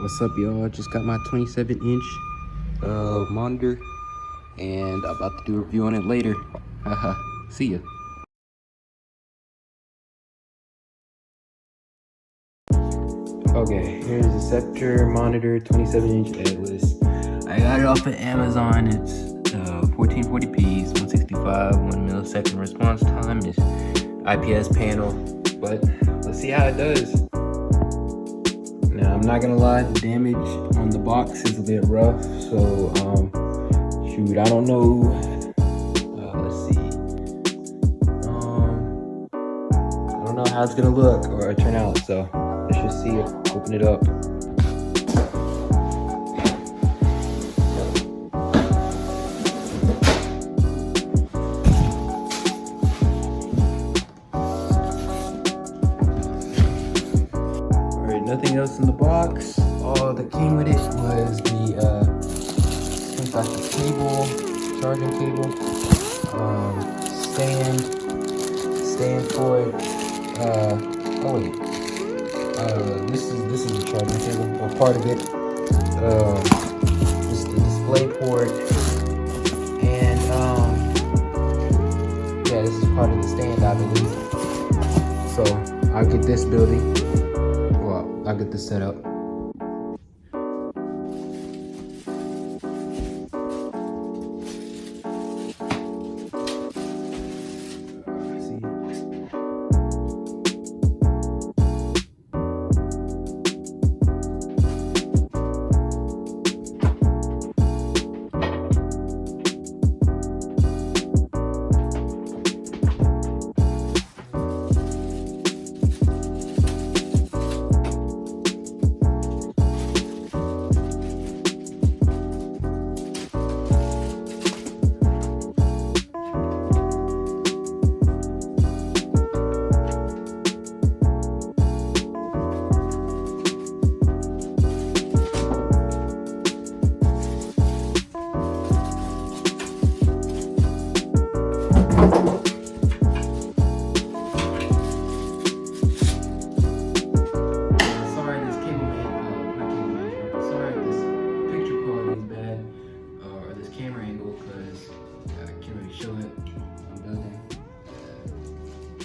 What's up, y'all? Just got my 27-inch monitor, and I'm about to do a review on it later. Haha, see ya. Okay, here's the Secptre monitor, 27-inch Atlas. I got it off of Amazon. It's 1440p, 165, 1 millisecond response time. It's IPS panel, but let's see how it does. Now, I'm not gonna lie, the damage on the box is a bit rough, so shoot, I don't know. Let's see. I don't know how it's gonna look or turn out, so let's just see it. Open it up. Nothing else in the box. All that came with it was the seems like the cable, charging cable, stand for it. Oh wait, this is the charging cable, or part of it. This is the display port, and yeah, this is part of the stand, I believe. So I'll get this building. I'll get this set up.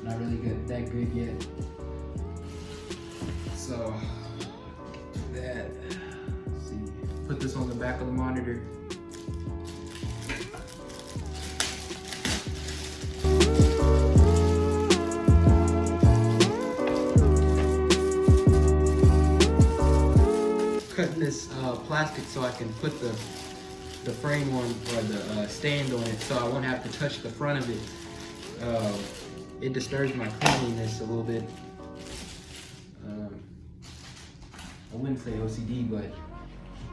Not really good, that good yet. So that, let's see, put this on the back of the monitor. Cutting this plastic so I can put the frame on, or the stand on it, so I won't have to touch the front of it. It disturbs my cleanliness a little bit. I wouldn't say OCD, but I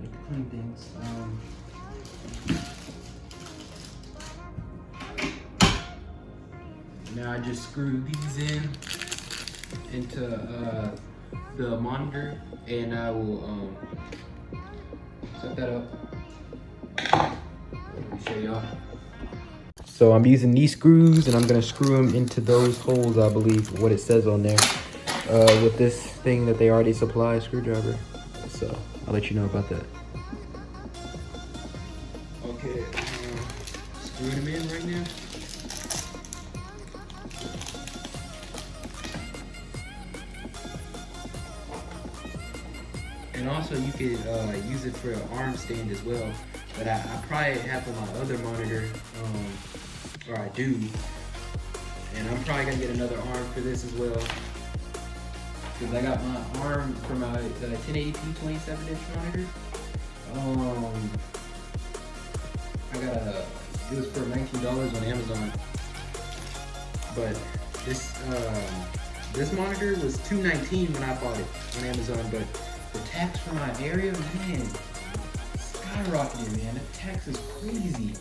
like to clean things. Now I just screw these into the monitor, and I will set that up. Let me show y'all. So I'm using these screws, and I'm gonna screw them into those holes, I believe, what it says on there, with this thing that they already supply, screwdriver. So I'll let you know about that. Okay, screwing them in right now. And also you could use it for an arm stand as well, but I probably have on my other monitor, or I do, and I'm probably gonna get another arm for this as well, because I got my arm for my 1080p 27-inch monitor. I got it was for $19 on Amazon, but this monitor was $219 when I bought it on Amazon, but the tax for my area, man, skyrocketed, man. The tax is crazy.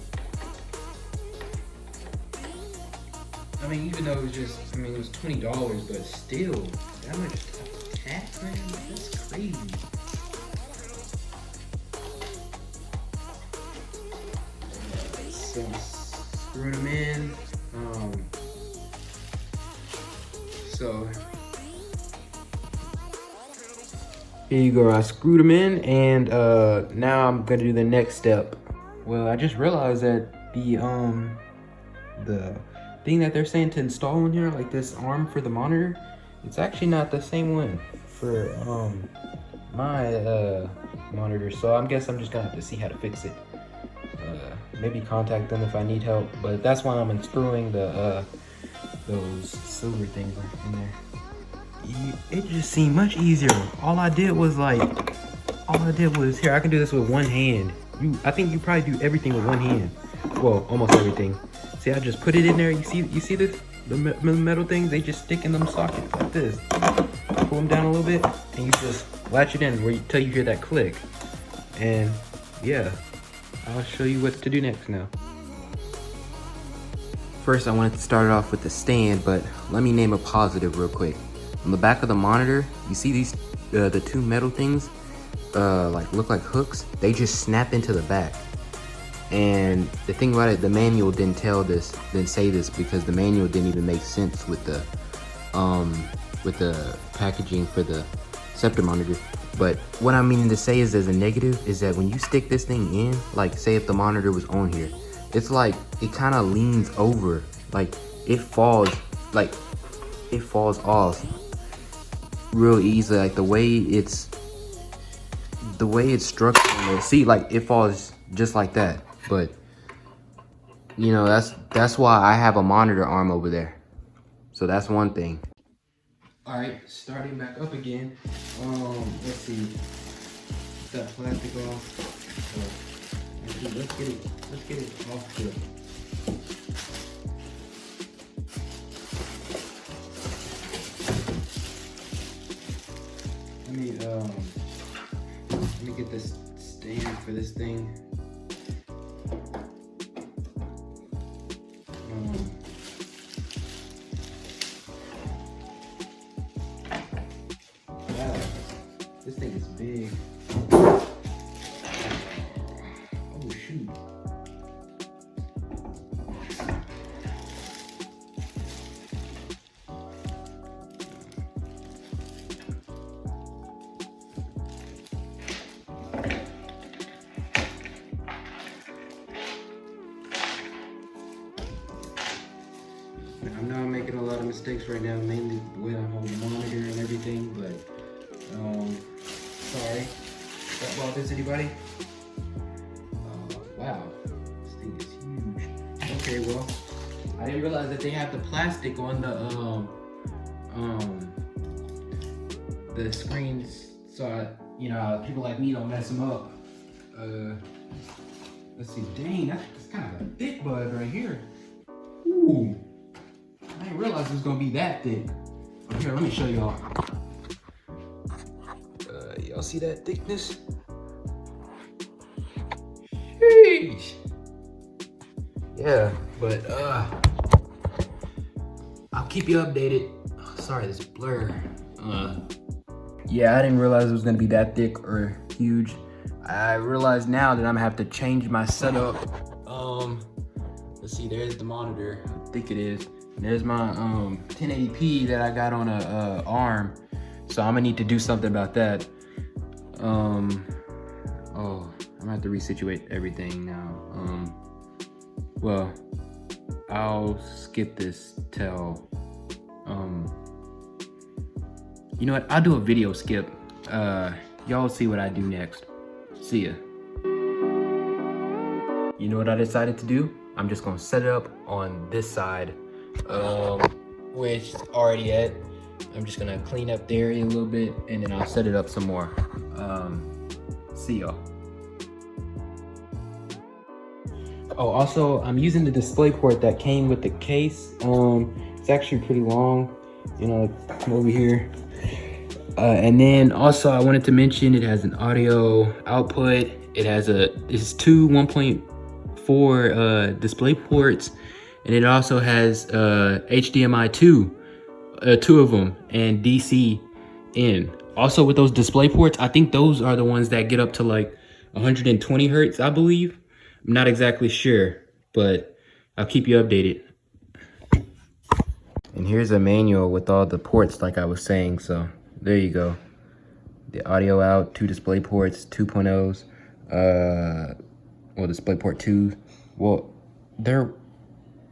I mean, even though it was just, I mean, it was $20, but still, that much tax, man, that's crazy. So, screwing them in. So Here you go. I screwed them in, and now I'm gonna do the next step. Well, I just realized that the thing that they're saying to install in here, like this arm for the monitor, it's actually not the same one for my monitor. So I guess I'm just gonna have to see how to fix it. Maybe contact them if I need help. But that's why I'm unscrewing the those silver things in there. It just seemed much easier. All I did was here. I can do this with one hand. I think you probably do everything with one hand. Well, almost everything. See, I just put it in there. You see this? The metal things, they just stick in them sockets like this. Pull them down a little bit, and you just latch it in till you hear that click. And yeah, I'll show you what to do next now. First, I wanted to start it off with the stand, but let me name a positive real quick. On the back of the monitor, you see these the two metal things look like hooks. They just snap into the back. And the thing about it, the manual didn't say this because the manual didn't even make sense with the packaging for the Secptre monitor. But what I'm meaning to say is, as a negative, is that when you stick this thing in, like say if the monitor was on here, it's like it kind of leans over, like it falls off real easily. Like the way it's structured, see, like it falls just like that. But you know, that's why I have a monitor arm over there. So that's one thing. All right, starting back up again. Let's see. That plastic off. Let's get it off here. Let me get this stand for this thing. Wow, this thing is big. Oh shoot. I know I'm making a lot of mistakes right now, mainly the way I'm holding the monitor and everything, but sorry. If that bothers anybody? Wow, this thing is huge. Okay, well, I didn't realize that they have the plastic on the screens, so people like me don't mess them up. Let's see, dang, that's kind of a thick bud right here. Ooh. I didn't realize it was gonna be that thick. Here, let me show y'all. Y'all see that thickness? Sheesh. Yeah, but I'll keep you updated. Oh, sorry, this blur. Yeah, I didn't realize it was gonna be that thick or huge. I realize now that I'm gonna have to change my setup. Let's see, there's the monitor. I think it is. There's my 1080p that I got on a arm, so I'm gonna need to do something about that. Oh, I'm gonna have to resituate everything now. Well, I'll skip this till you know what? I'll do a video skip. Y'all see what I do next. See ya. You know what I decided to do? I'm just gonna set it up on this side. Which is already at. I'm just gonna clean up the area a little bit and then I'll set it up some more. See y'all. Oh, also I'm using the display port that came with the case. It's actually pretty long, come over here. And then also I wanted to mention it has an audio output. It's two 1.4 display ports. And it also has HDMI 2, two of them, and DC in. Also with those display ports, I think those are the ones that get up to like 120 hertz, I believe. I'm not exactly sure, but I'll keep you updated. And here's a manual with all the ports like I was saying, so there you go. the audio out, 2 display ports, 2.0s, well, display port 2. Well, they're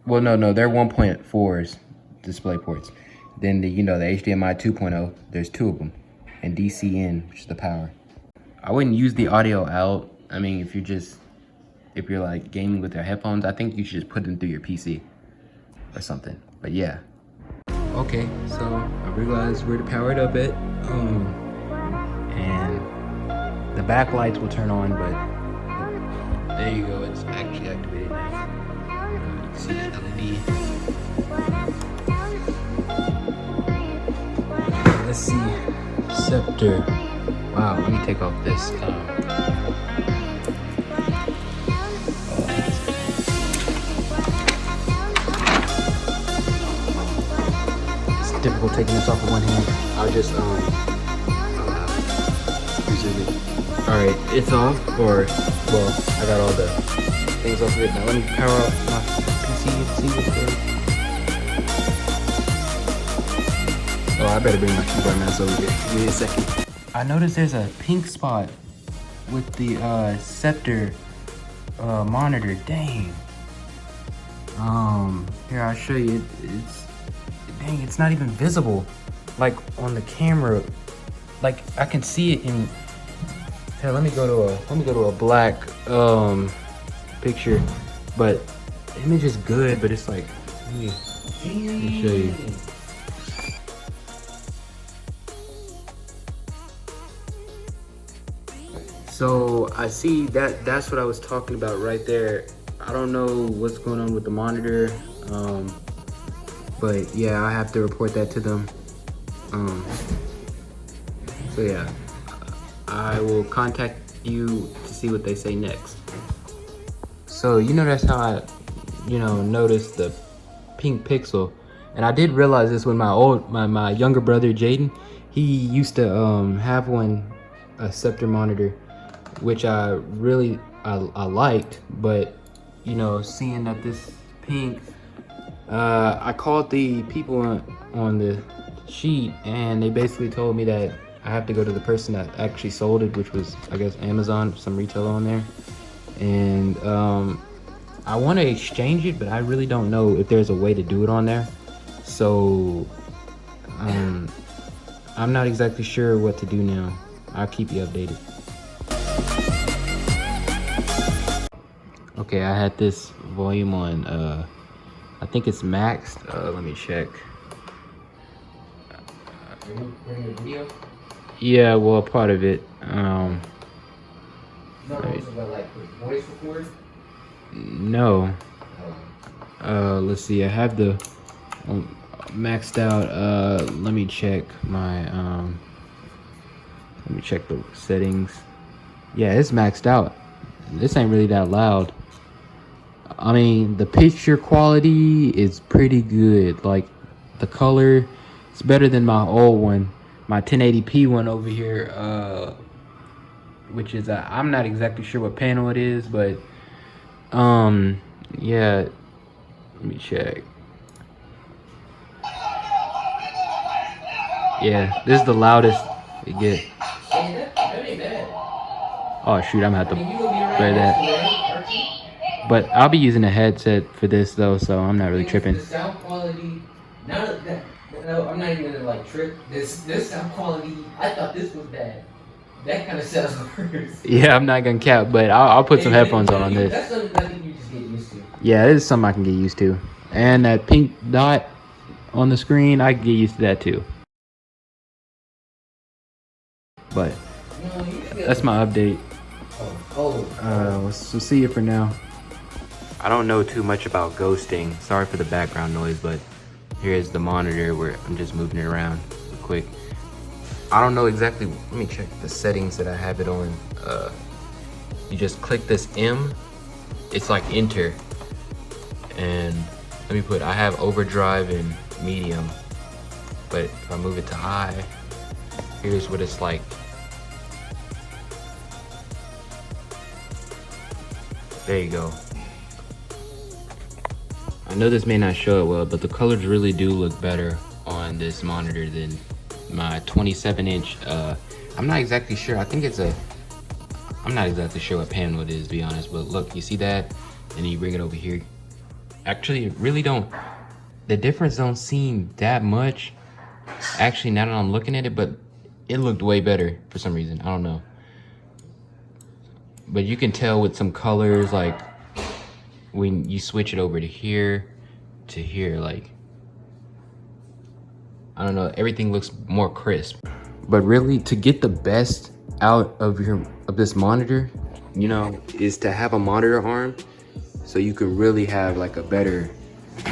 1.4s display ports. Then the HDMI 2.0, there's 2 of them, and DC in, which is the power. I wouldn't use the audio out. I mean, if you're like gaming with your headphones, I think you should just put them through your PC or something. But yeah. Okay, so I realized where to power it up at. And the backlights will turn on, but there you go, it's actually activated now. You can see the LED. Let's see, Secptre. Wow, let me take off this. It's difficult taking this off with one hand. I'll just preserve it. All right, it's off, or well, I got all the things off of it. Now let me power up my PC and see what's there. Oh, I better bring my keyboard mouse over here. Give me a second. I noticed there's a pink spot with the Secptre monitor. Dang. Here, I'll show you. Dang, it's not even visible. Like on the camera, like I can see it in. Here, let me go to a black picture. But the image is good, but it's like, let me show you. So I see that's what I was talking about right there. I don't know what's going on with the monitor, but yeah, I have to report that to them. So yeah, I will contact you to see what they say next. So that's how I, noticed the pink pixel, and I did realize this when my younger brother Jaden, he used to have a Secptre monitor, which I liked, but seeing that this pink, I called the people on the sheet, and they basically told me that I have to go to the person that actually sold it, which was, I guess, Amazon, some retailer on there. And I want to exchange it, but I really don't know if there's a way to do it on there. So I'm not exactly sure what to do now. I'll keep you updated. Okay, I had this volume on, I think it's maxed. Let me check. Video? Yeah, well, part of it. Voice record? No. Let's see, I have the maxed out. Let me check my, let me check the settings. Yeah, it's maxed out. This ain't really that loud. I mean, the picture quality is pretty good. Like, the color, it's better than my old one, my 1080p one over here, which is, I'm not exactly sure what panel it is, but, yeah, let me check. Yeah, this is the loudest it gets. Oh shoot, I'm gonna have to wear that. But I'll be using a headset for this though, so I'm not really tripping. The sound quality, no, I'm not even gonna like trip. This sound quality, I thought this was bad. That kind of sounds worse. Yeah, I'm not gonna cap, but I'll put some headphones on this. That's something I think you just get used to. Yeah, it is something I can get used to. And that pink dot on the screen, I can get used to that too. But that's my update. We'll see you for now. I don't know too much about ghosting. Sorry for the background noise, but here's the monitor where I'm just moving it around real quick. I don't know exactly. Let me check the settings that I have it on. You just click this M. It's like enter. And let me put, I have overdrive and medium. But if I move it to high, here's what it's like. There you go. I know this may not show it well, but the colors really do look better on this monitor than my 27-inch. I I'm not exactly sure. I think I'm not exactly sure what panel it is, to be honest, but look, you see that? And then you bring it over here. Actually, it really don't, the difference don't seem that much. Actually, now that I'm looking at it, but it looked way better for some reason. I don't know. But you can tell with some colors, like when you switch it over to here, like, I don't know, everything looks more crisp. But really, to get the best out of this monitor, you know, is to have a monitor arm, so you can really have like a better,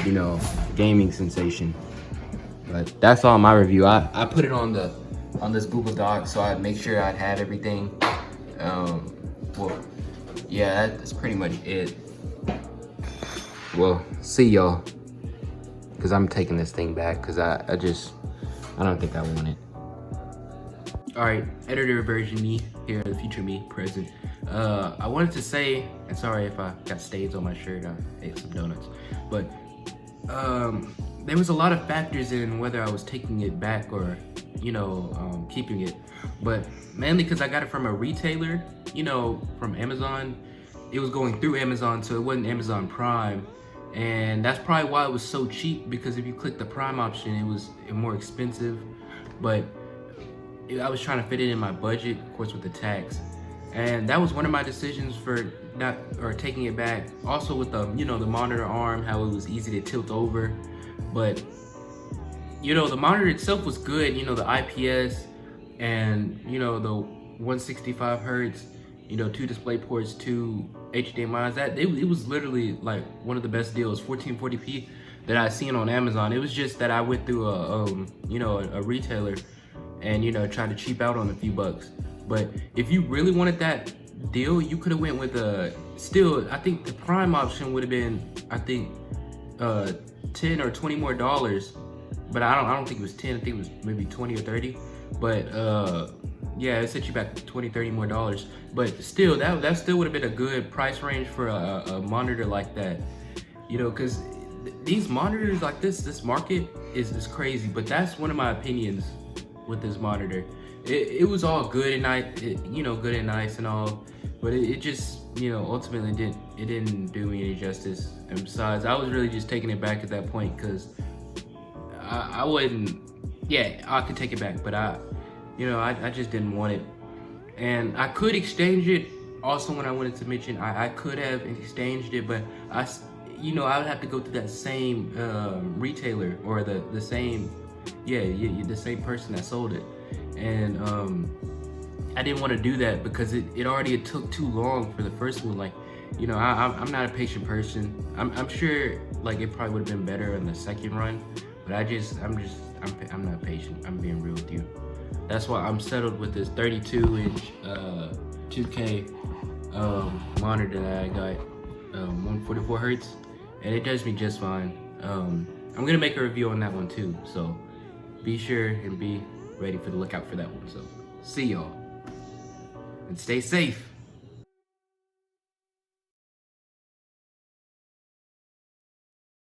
you know, gaming sensation. But that's all my review. I put it on this Google Doc, so I make sure I'd have everything. Well, yeah, that's pretty much it. Well, see y'all, because I'm taking this thing back because I don't think I want it. All right, editor version me here, the future me, present. I wanted to say, and sorry if I got stains on my shirt, I ate some donuts, but there was a lot of factors in whether I was taking it back or, you know, keeping it. But mainly because I got it from a retailer, you know, from Amazon. It was going through Amazon, so it wasn't Amazon Prime. And that's probably why it was so cheap, because if you click the Prime option, it was more expensive. But I was trying to fit it in my budget, of course, with the tax. And that was one of my decisions for taking it back. Also with the, you know, the monitor arm, how it was easy to tilt over. But, you know, the monitor itself was good, you know, the IPS and, you know, the 165 hertz, you know, 2 display ports, 2 HDMIs. It was literally like one of the best deals, 1440p that I seen on Amazon. It was just that I went through a retailer and, you know, tried to cheap out on a few bucks. But if you really wanted that deal, you could have went with still, I think the Prime option would have been, I think, 10 or 20 more dollars, but I don't think it was 10. I think it was maybe 20 or 30. But yeah, it set you back 20, 30 more dollars. But still, that still would have been a good price range for a monitor like that, you know, because these monitors like this market is crazy. But that's one of my opinions with this monitor. It was all good and nice, you know, good and nice and all, but it just, you know, ultimately didn't do me any justice. And besides, I was really just taking it back at that point because I wouldn't, yeah, I could take it back, but I just didn't want it. And I could exchange it. Also, when I wanted to mention, I could have exchanged it, but I would have to go to that same retailer or the same, the same person that sold it. And I didn't want to do that because it already took too long for the first one. Like, you know, I'm not a patient person. I'm sure like it probably would have been better in the second run, but I'm not patient. I'm being real with you. That's why I'm settled with this 32-inch 2K monitor that I got, 144 hertz, and it does me just fine. I'm gonna make a review on that one too, so be sure and be ready for the lookout for that one. So see y'all and stay safe.